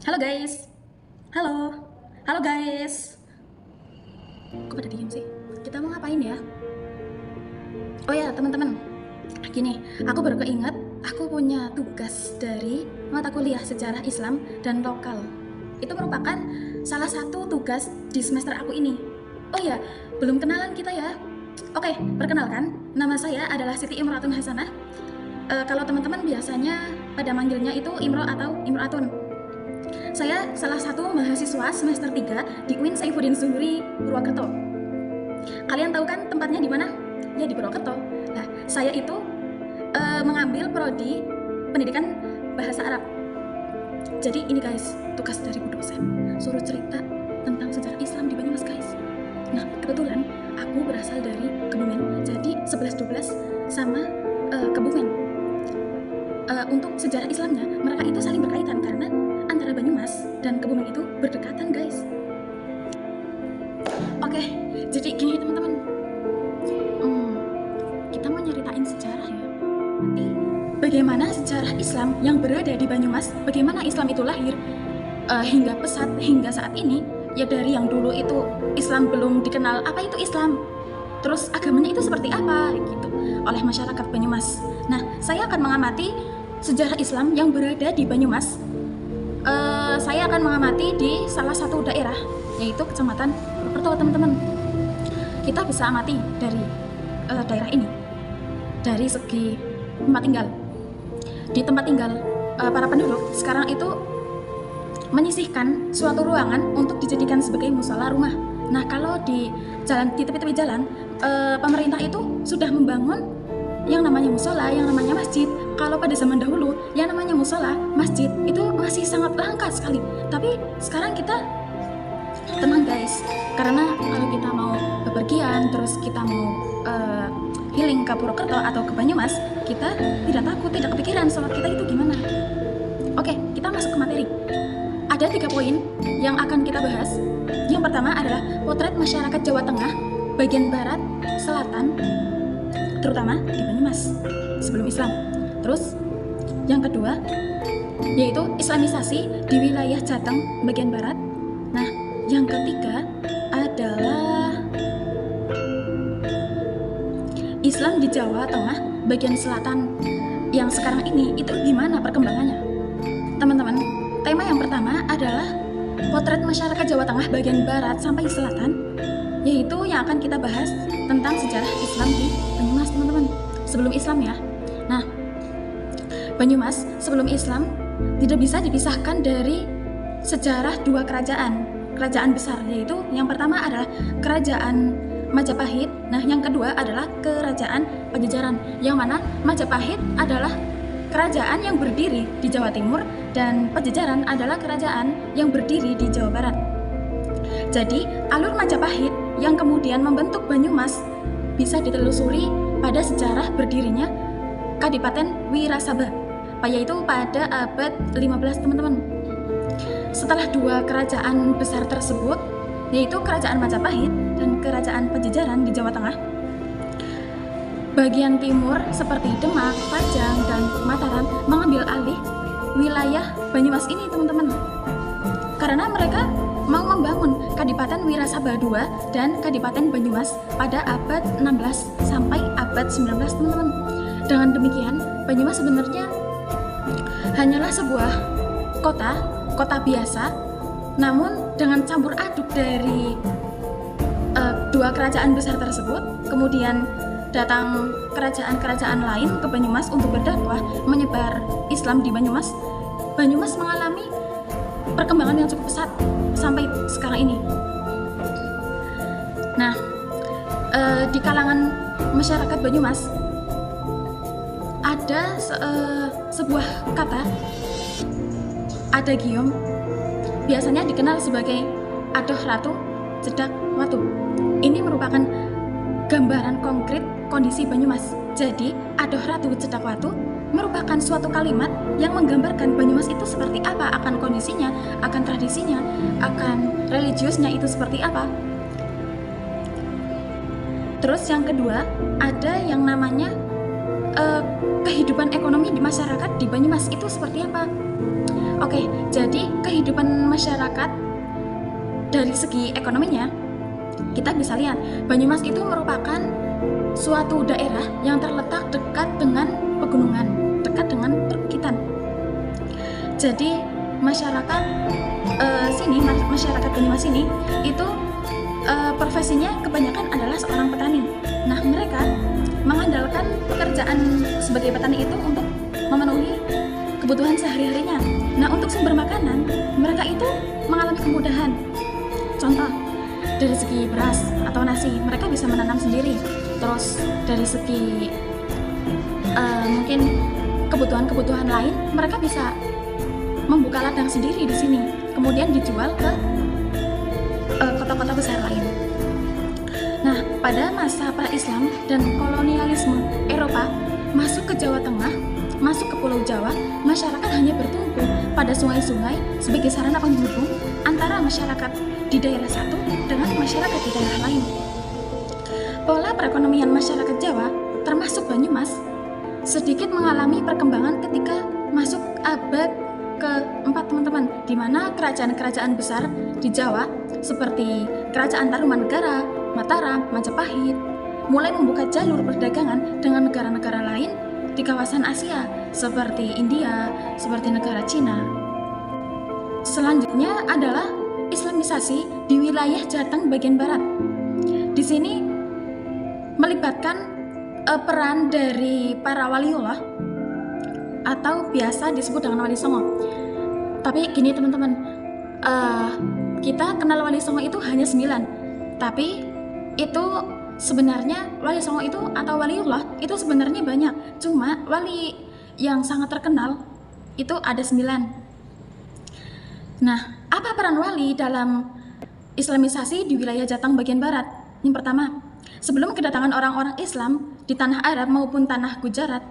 Halo guys, halo, halo guys. Kok pada diem sih? Kita mau ngapain ya? Oh ya teman-teman, gini, aku baru keinget aku punya tugas dari mata kuliah sejarah Islam dan lokal. Itu merupakan salah satu tugas di semester aku ini. Oh ya, belum kenalan kita ya. Oke, perkenalkan, nama saya adalah Siti Imro'atun Hasanah. Kalau teman-teman biasanya pada manggilnya itu Imro atau Imro'atun. Saya salah satu mahasiswa semester 3 di UIN Saifuddin Zuhri, Purwokerto. Kalian tahu kan tempatnya di mana? Ya di Purwokerto. Nah, saya itu mengambil prodi pendidikan bahasa Arab. Jadi ini guys, tugas dari Bu dosen, suruh cerita tentang sejarah Islam di Banyumas guys. Nah, kebetulan aku berasal dari Kebumen, jadi 11-12 sama Kebumen. Untuk sejarah Islamnya, mereka itu saling berkaitan karena antara Banyumas dan Kebumen itu berdekatan guys. Oke, jadi gini teman-teman, kita mau nyeritain sejarah ya. Nanti bagaimana sejarah Islam yang berada di Banyumas, bagaimana Islam itu lahir hingga pesat hingga saat ini. Ya dari yang dulu itu Islam belum dikenal apa itu Islam, terus agamanya itu seperti apa gitu oleh masyarakat Banyumas. Nah, saya akan mengamati sejarah Islam yang berada di Banyumas. Saya akan mengamati di salah satu daerah, yaitu Kecamatan Purwokerto teman-teman. Kita bisa amati dari daerah ini dari segi tempat tinggal. Di tempat tinggal para penduduk sekarang itu menyisihkan suatu ruangan untuk dijadikan sebagai musola rumah. Nah, kalau di tepi-tepi jalan, pemerintah itu sudah membangun yang namanya musola, yang namanya masjid. Kalau pada zaman dahulu, yang namanya musola, masjid itu masih sangat langka sekali. Tapi sekarang kita tenang guys, karena kalau kita mau bepergian, terus kita mau healing ke Purwokerto atau ke Banyumas, kita tidak takut, tidak kepikiran sholat kita itu gimana. Oke, kita masuk ke materi. Ada 3 poin yang akan kita bahas. Yang pertama adalah potret masyarakat Jawa Tengah, bagian barat, selatan, terutama di Banyumas sebelum Islam. Terus yang kedua yaitu Islamisasi di wilayah Jateng bagian barat. Nah, yang ketiga adalah Islam di Jawa Tengah bagian selatan yang sekarang ini itu gimana perkembangannya. Teman-teman, tema yang pertama adalah potret masyarakat Jawa Tengah bagian barat sampai selatan, yaitu yang akan kita bahas tentang sejarah Islam di Banyumas teman-teman, sebelum Islam ya. Nah, Banyumas sebelum Islam tidak bisa dipisahkan dari sejarah 2 kerajaan besar, yaitu yang pertama adalah kerajaan Majapahit. Nah, yang kedua adalah kerajaan Pajajaran, yang mana Majapahit adalah kerajaan yang berdiri di Jawa Timur dan Pajajaran adalah kerajaan yang berdiri di Jawa Barat. Jadi, alur Majapahit yang kemudian membentuk Banyumas bisa ditelusuri pada sejarah berdirinya Kadipaten Wirasaba, yaitu pada abad 15 teman-teman. Setelah 2 kerajaan besar tersebut, yaitu kerajaan Majapahit dan kerajaan Pajajaran di Jawa Tengah, bagian timur seperti Demak, Pajang, dan Mataram mengambil alih wilayah Banyumas ini teman-teman, karena mereka mau membangun Kadipaten Wirasaba II dan Kadipaten Banyumas pada abad 16 sampai abad 19 teman-teman. Dengan demikian, Banyumas sebenarnya hanyalah sebuah kota biasa, namun dengan campur aduk dari 2 kerajaan besar tersebut, kemudian datang kerajaan-kerajaan lain ke Banyumas untuk berdakwah menyebar Islam di Banyumas. Banyumas mengalami perkembangan yang cukup pesat sampai sekarang ini. Nah, di kalangan masyarakat Banyumas ada sebuah kata adagium, biasanya dikenal sebagai Adoh Ratu Cedak Watu. Ini merupakan gambaran konkret kondisi Banyumas. Jadi, Adoh Ratu Cedak Watu merupakan suatu kalimat yang menggambarkan Banyumas itu seperti apa, akan kondisinya, akan tradisinya, akan religiusnya itu seperti apa. Terus yang kedua, ada yang namanya kehidupan ekonomi di masyarakat di Banyumas itu seperti apa. Oke, jadi kehidupan masyarakat dari segi ekonominya, kita bisa lihat Banyumas itu merupakan suatu daerah yang terletak dekat dengan pegunungan, dekat dengan perbukitan. Jadi masyarakat masyarakat Banyumas ini itu profesinya kebanyakan adalah seorang petani. Nah, mereka mengandalkan pekerjaan sebagai petani itu untuk memenuhi kebutuhan sehari-harinya. Nah, untuk sumber makanan, mereka itu mengalami kemudahan. Contoh, dari segi beras atau nasi, mereka bisa menanam sendiri. Terus dari segi mungkin kebutuhan-kebutuhan lain, mereka bisa membuka ladang sendiri di sini, kemudian dijual ke kota-kota besar lain. Nah, pada masa pra-Islam dan kolonialisme Eropa masuk ke Jawa Tengah, masuk ke Pulau Jawa, masyarakat hanya bertumpu pada sungai-sungai sebagai sarana penghubung antara masyarakat di daerah satu dengan masyarakat di daerah lain. Pola perekonomian masyarakat Jawa, termasuk Banyumas, sedikit mengalami perkembangan ketika masuk abad keempat, teman-teman, di mana kerajaan-kerajaan besar di Jawa seperti Kerajaan Tarumanegara, Mataram, Majapahit mulai membuka jalur perdagangan dengan negara-negara lain di kawasan Asia seperti India, seperti negara Cina. Selanjutnya adalah Islamisasi di wilayah Jateng bagian barat. Di sini melibatkan peran dari para waliullah atau biasa disebut dengan Wali Songo. Tapi gini teman-teman, kita kenal Wali Songo itu hanya 9, tapi itu sebenarnya Wali Songo itu atau waliullah itu sebenarnya banyak. Cuma wali yang sangat terkenal itu ada 9. Nah, apa peran wali dalam Islamisasi di wilayah Jateng bagian barat? Yang pertama, sebelum kedatangan orang-orang Islam di tanah Arab maupun tanah Gujarat,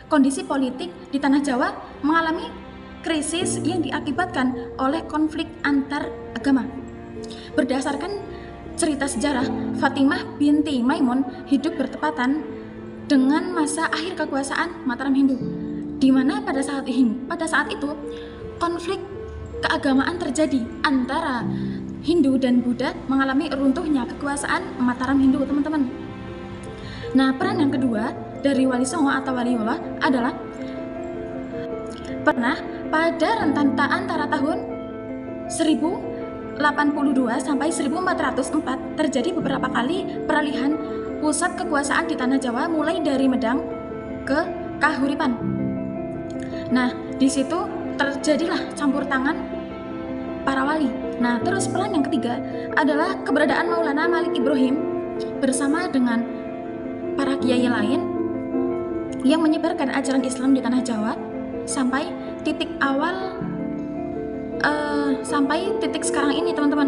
kondisi politik di tanah Jawa mengalami krisis yang diakibatkan oleh konflik antar agama. Berdasarkan cerita sejarah, Fatimah binti Maimun hidup bertepatan dengan masa akhir kekuasaan Mataram Hindu, di mana pada saat itu konflik keagamaan terjadi antara Hindu dan Buddha, mengalami runtuhnya kekuasaan Mataram Hindu, teman-teman. Nah, peran yang kedua dari Wali Songo atau waliullah adalah pernah pada rentan antara tahun 1082 sampai 1404 terjadi beberapa kali peralihan pusat kekuasaan di tanah Jawa, mulai dari Medang ke Kahuripan. Nah, di situ terjadilah campur tangan para wali. Nah, terus peran yang ketiga adalah keberadaan Maulana Malik Ibrahim bersama dengan para kiai lain yang menyebarkan ajaran Islam di tanah Jawa sampai titik sekarang ini, teman-teman.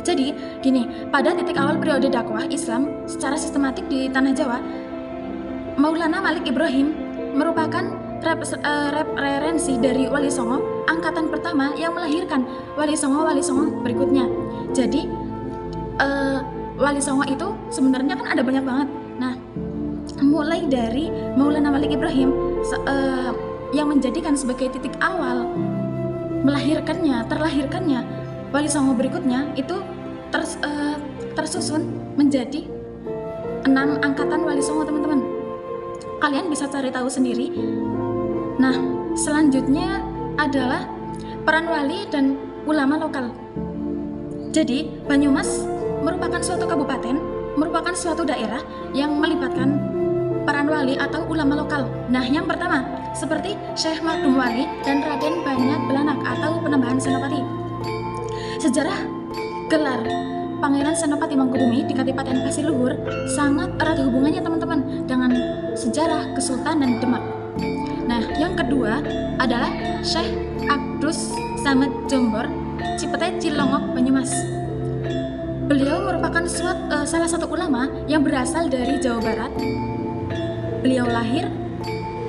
Jadi gini, pada titik awal periode dakwah Islam secara sistematik di tanah Jawa, Maulana Malik Ibrahim merupakan referensi dari Wali Songo angkatan pertama yang melahirkan Wali Songo berikutnya. Jadi Wali Songo itu sebenarnya kan ada banyak banget. Nah, mulai dari Maulana Malik Ibrahim yang menjadikan sebagai titik awal terlahirkannya Wali Songo berikutnya itu tersusun menjadi 6 angkatan Wali Songo, teman-teman. Kalian bisa cari tahu sendiri. Nah, selanjutnya adalah peran wali dan ulama lokal. Jadi, Banyumas merupakan suatu kabupaten, merupakan suatu daerah yang melibatkan peran wali atau ulama lokal. Nah, yang pertama, seperti Syekh Makdum Wali dan Raden Banyak Belanak atau Penembahan Senopati. Sejarah gelar Pangeran Senopati Mangkubumi di Kadipaten Pasiluhur sangat erat hubungannya, teman-teman, dengan sejarah Kesultanan Demak. Nah, yang kedua adalah Syekh Abdus Samad Jombor, Cipete Cilongok, Banyumas. Beliau merupakan salah satu ulama yang berasal dari Jawa Barat. Beliau lahir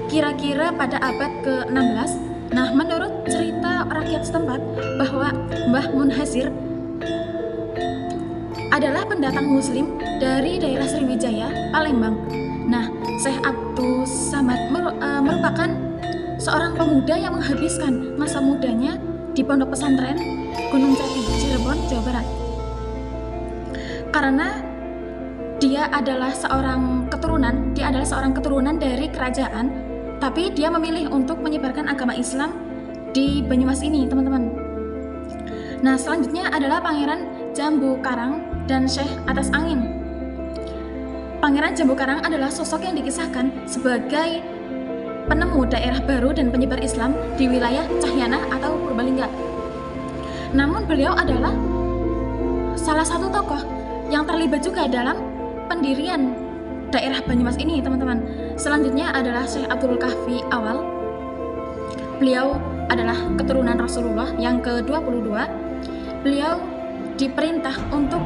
kira-kira pada abad ke-16. Nah, menurut cerita rakyat setempat bahwa Mbah Munhasir adalah pendatang muslim dari daerah Sriwijaya, Palembang. Nah, Syekh Abdus Samad merupakan seorang pemuda yang menghabiskan masa mudanya di pondok pesantren Gunung Jati, Cirebon, Jawa Barat. Karena dia adalah seorang keturunan dari kerajaan, tapi dia memilih untuk menyebarkan agama Islam di Banyumas ini, teman-teman. Nah, selanjutnya adalah Pangeran Jambu Karang dan Syekh Atas Angin. Pangeran Jambu Karang adalah sosok yang dikisahkan sebagai penemu daerah baru dan penyebar Islam di wilayah Cahyana atau Purbalingga. Namun beliau adalah salah satu tokoh yang terlibat juga dalam pendirian daerah Banyumas ini, teman-teman. Selanjutnya adalah Syekh Abdul Kahfi Awal. Beliau adalah keturunan Rasulullah yang ke-22. Beliau diperintah untuk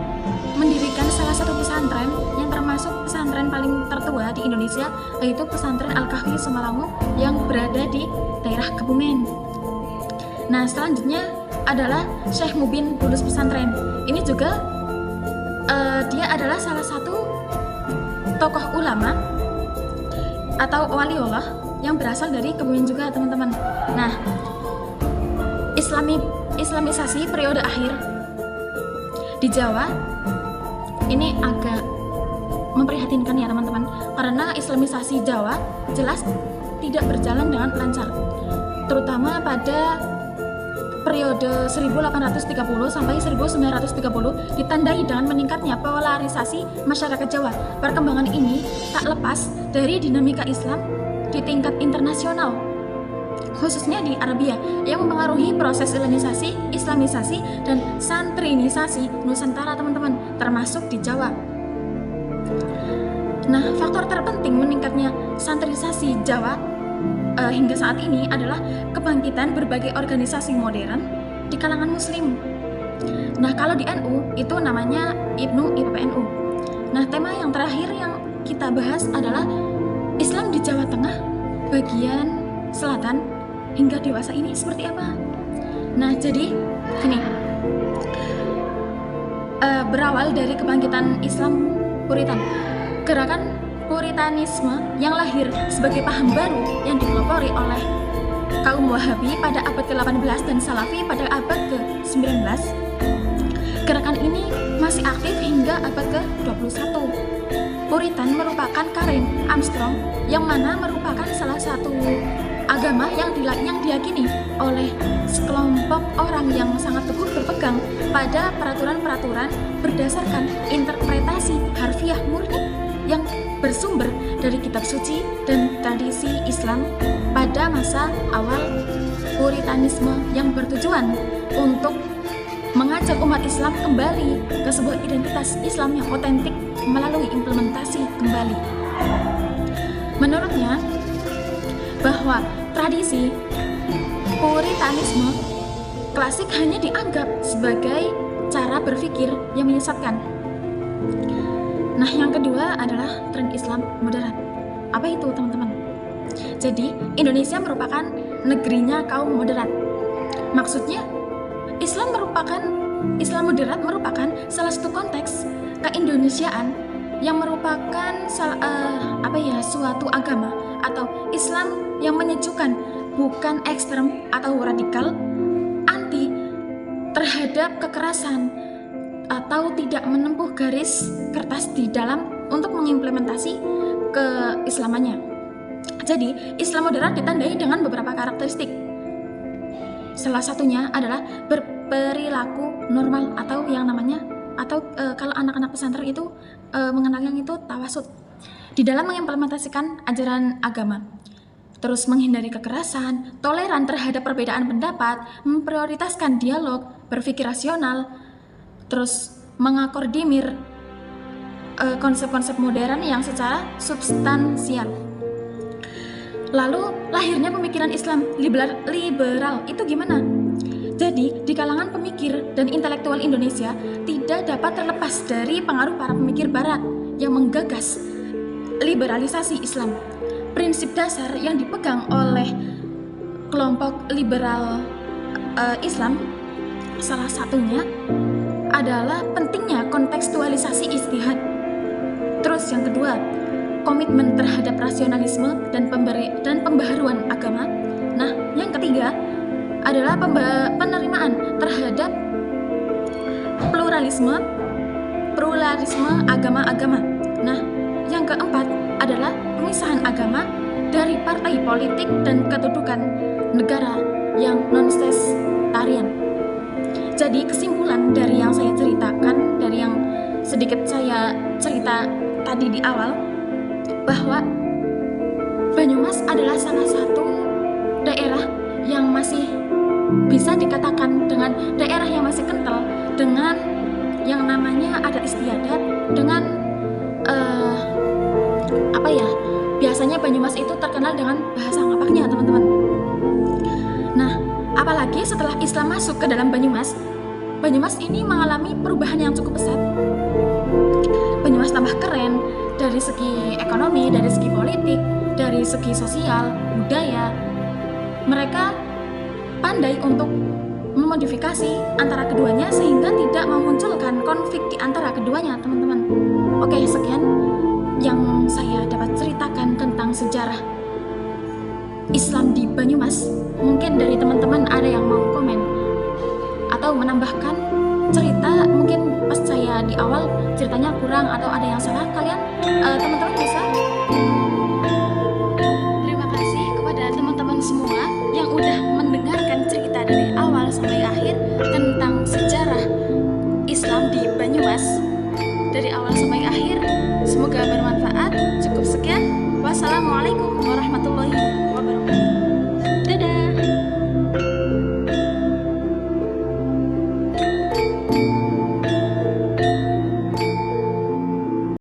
mendirikan salah satu pesantren yang termasuk pesantren paling tertua di Indonesia, yaitu pesantren Al-Kahfi Semalangu yang berada di daerah Kebumen. Nah, selanjutnya adalah Syekh Mubin Bulus Pesantren. Ini juga dia adalah salah satu tokoh ulama atau waliullah yang berasal dari Kebumen juga, teman-teman. Nah, Islamisasi periode akhir di Jawa ini agak memprihatinkan ya, teman-teman, karena Islamisasi Jawa jelas tidak berjalan dengan lancar, terutama pada periode 1830 sampai 1930 ditandai dengan meningkatnya polarisasi masyarakat Jawa. Perkembangan ini tak lepas dari dinamika Islam di tingkat internasional, khususnya di Arabia, yang mempengaruhi proses Islamisasi dan santrinisasi Nusantara, teman-teman, termasuk di Jawa. Nah, faktor terpenting meningkatnya santrinisasi Jawa hingga saat ini adalah kebangkitan berbagai organisasi modern di kalangan Muslim. Nah, kalau di NU itu namanya IPPNU. Nah, tema yang terakhir yang kita bahas adalah Islam di Jawa Tengah bagian selatan hingga dewasa ini seperti apa. Nah, jadi gini, berawal dari kebangkitan Islam Puritan, gerakan Puritanisme yang lahir sebagai paham baru yang dipelopori oleh kaum Wahabi pada abad ke-18 dan Salafi pada abad ke-19. Gerakan ini masih aktif hingga abad ke-21. Puritan merupakan Karen Armstrong yang mana merupakan salah satu agama yang diyakini oleh sekelompok orang yang sangat teguh berpegang pada peraturan-peraturan berdasarkan interpretasi harfiah murni yang bersumber dari kitab suci dan tradisi Islam pada masa awal Puritanisme yang bertujuan untuk mengajak umat Islam kembali ke sebuah identitas Islam yang otentik melalui implementasi kembali. Menurutnya, bahwa tradisi Puritanisme klasik hanya dianggap sebagai cara berpikir yang menyesatkan. Nah, yang kedua adalah tren Islam moderat. Apa itu, teman-teman? Jadi, Indonesia merupakan negerinya kaum moderat. Maksudnya, Islam moderat merupakan salah satu konteks keindonesiaan yang merupakan suatu agama atau Islam yang menyejukkan, bukan ekstrem atau radikal, anti terhadap kekerasan, atau tidak menempuh garis kertas di dalam untuk mengimplementasi keislamannya. Jadi, Islam moderat ditandai dengan beberapa karakteristik. Salah satunya adalah berperilaku normal atau yang namanya kalau anak-anak pesantren itu mengenal yang itu tawasud di dalam mengimplementasikan ajaran agama. Terus menghindari kekerasan, toleran terhadap perbedaan pendapat, memprioritaskan dialog, berpikir rasional, terus mengakordimir konsep-konsep modern yang secara substansial. Lalu lahirnya pemikiran Islam liberal itu gimana? Jadi di kalangan pemikir dan intelektual Indonesia tidak dapat terlepas dari pengaruh para pemikir Barat yang menggagas liberalisasi Islam. Prinsip dasar yang dipegang oleh kelompok liberal Islam salah satunya adalah pentingnya kontekstualisasi ijtihad. Terus yang kedua, komitmen terhadap rasionalisme dan pembaharuan agama. Nah, yang ketiga adalah penerimaan terhadap pluralisme agama-agama. Nah, yang keempat adalah pemisahan agama dari partai politik dan kedudukan negara yang non-sestarian. Jadi kesimpulan dari yang saya ceritakan, dari yang sedikit saya cerita tadi di awal, bahwa Banyumas adalah salah satu daerah yang masih bisa dikatakan dengan daerah yang masih kental dengan yang namanya adat istiadat, dengan biasanya Banyumas itu terkenal dengan bahasa ngapaknya, teman-teman. Nah, apalagi setelah Islam masuk ke dalam Banyumas ini mengalami perubahan yang cukup pesat. Banyumas tambah keren dari segi ekonomi, dari segi politik, dari segi sosial, budaya. Mereka pandai untuk memodifikasi antara keduanya sehingga tidak memunculkan konflik di antara keduanya, teman-teman. Oke, sekian yang saya dapat ceritakan tentang sejarah Islam di Banyumas. Mungkin dari teman-teman ada yang mau komen atau menambahkan cerita, mungkin pas saya di awal ceritanya kurang atau ada yang salah, kalian teman-teman bisa